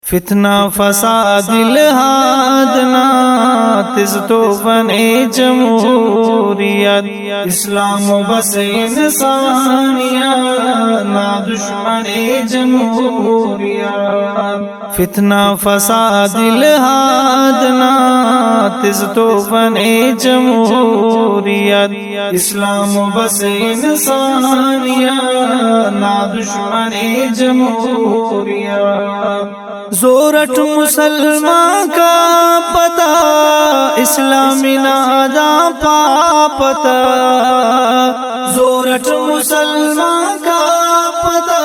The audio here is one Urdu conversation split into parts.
فتنہ فساد الہادنا تز طوفان جمہوریت اسلام و بس انسانیت نا دشمن جمہوریت فتنہ فساد الہادنا تز طوفان جمہوریت اسلام و بس انسانیت نا دشمن جمہوریت زورٹ مسلمان کا پتا اسلامی نادا پاپتا زورٹ مسلمان کا پتا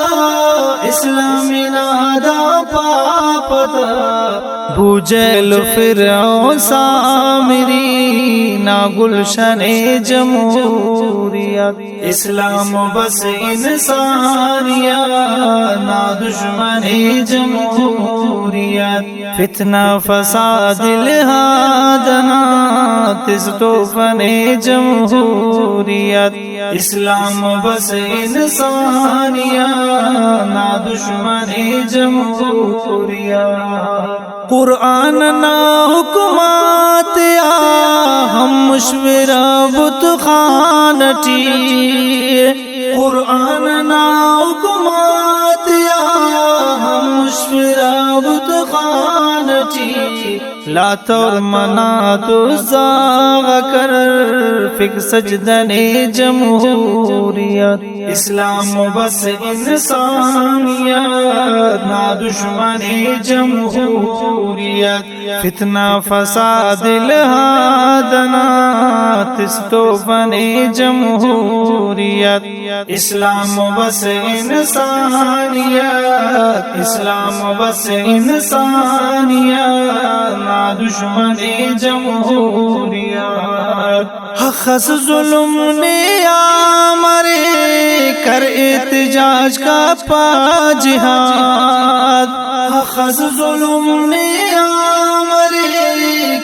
اسلامی نادا پاپتا بوجھل فرعون سامری نا گلشن جمہوریت اسلام و بس انسانیت نا دشمن جمہوریت فتنہ فساد الہادنا تز طوفان جمہوریت اسلام و بس انسانیت نا دشمن جمہوریت قرآن نا حکمات یا ہم مشورہ بت خانٹی قرآن نا حکمات یا ہم مشورہ بت خانٹی لات اور منات زاغ کر فک سجدن جمہوریت اسلام و بس انسانیت نا دشمن جمہوریت فتنہ فساد الہادنا تز طوفان جمہوریت اسلام و بس انسانیت اسلام و بس انسانیت نا دشمن جمہوریت حق ظلم نے آمرے کر احتجاج کا پاجہاد حق ظلم نے آمرے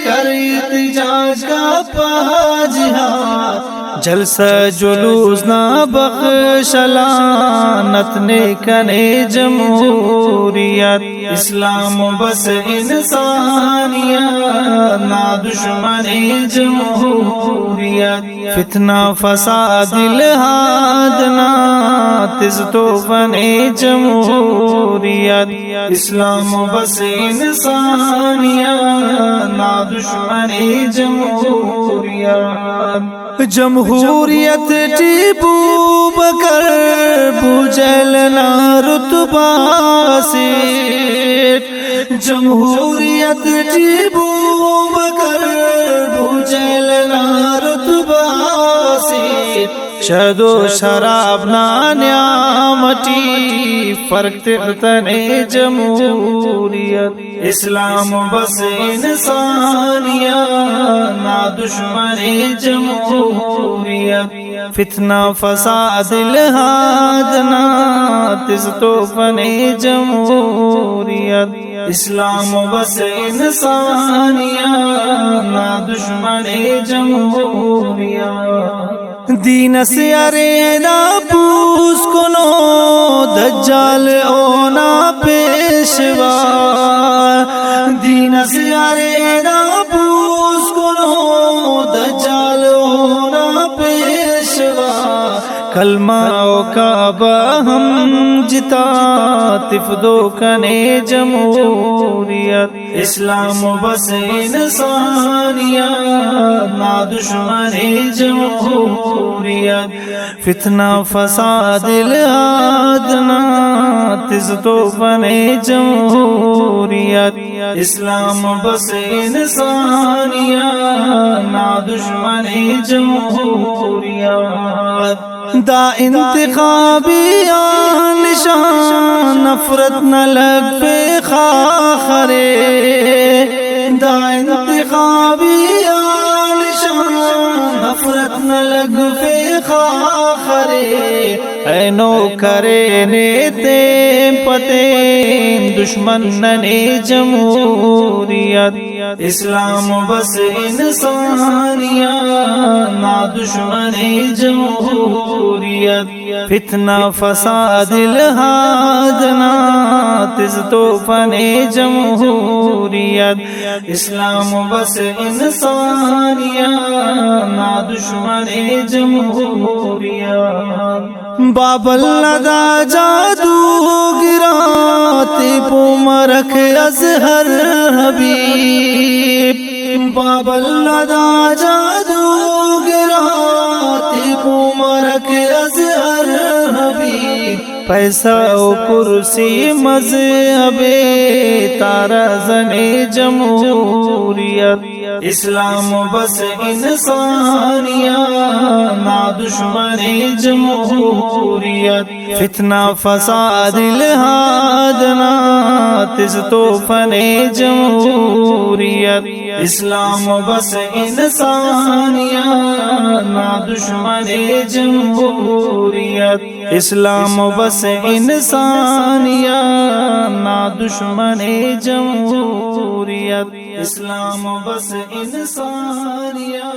کر احتجاج کا پاجہاد جلسہ جلوس نہ بخش لعنت نے کنے جمہوریت اسلام و بس انسانیت نا دشمن جمہوریت فتنہ فساد الہادنا تز طوفان جمہوریت اسلام و بس انسانیت نا دشمن جمہوریت جمہوریت ٹیپو بکر بوجھل نا رتبہ سیٹ جمہوریت ٹیپو بکر بوجھل نا رتبہ سیٹ شہد و شراب نا نعمتی فرق تختن جمہوریت اسلام و بس انسانیت نا دشمن جمہوریت فتنہ فساد الہادنا تز طوفان جمہوریت اسلام و بس انسانیت نا دشمن جمہوریت دین سے ارینا پوس کنو دجال اونا پیشوا دین سے ارینا پوس کنو دجال اونا پیشوا کلمہ و کعبہ ہم جتا تفدو کنے جمہوریت اسلام و بس انسانیت نا دشمن جمہوریت فتنہ فساد الہادنا تز طوفان جمہوریت اسلام و بس انسانیت نا دشمن جمہوریت دا انتخابی نشان نفرت نہ لگ پہ خاخرے دا انتخابی نشان نفرت نہ لگ پہ خاخرے اے نو کرے نیتے پتے دشمن ننے جمہوریت اسلام بس انسانیت نا دشمن جمہوریت فتنہ فساد الہادنا تز توفن جمہوریت اسلام بس انسانیت نا دشمن جمہوریت بابل لدا جادو گراتی پومرک ازہر حبیب بابل لدا جادو گراتی پومرک ازہر حبیب پیسہ و کرسی مذہب تارا زن جمہوریت اسلام بس انسانیت نا دشمن جمہوریت فتنہ فساد الہادنا تز توفن جمہوریت اسلام بس انسانیت نا دشمن جمہوریت اسلام بس انسانیت نا دشمن جمہوریت اسلام بس انسانیت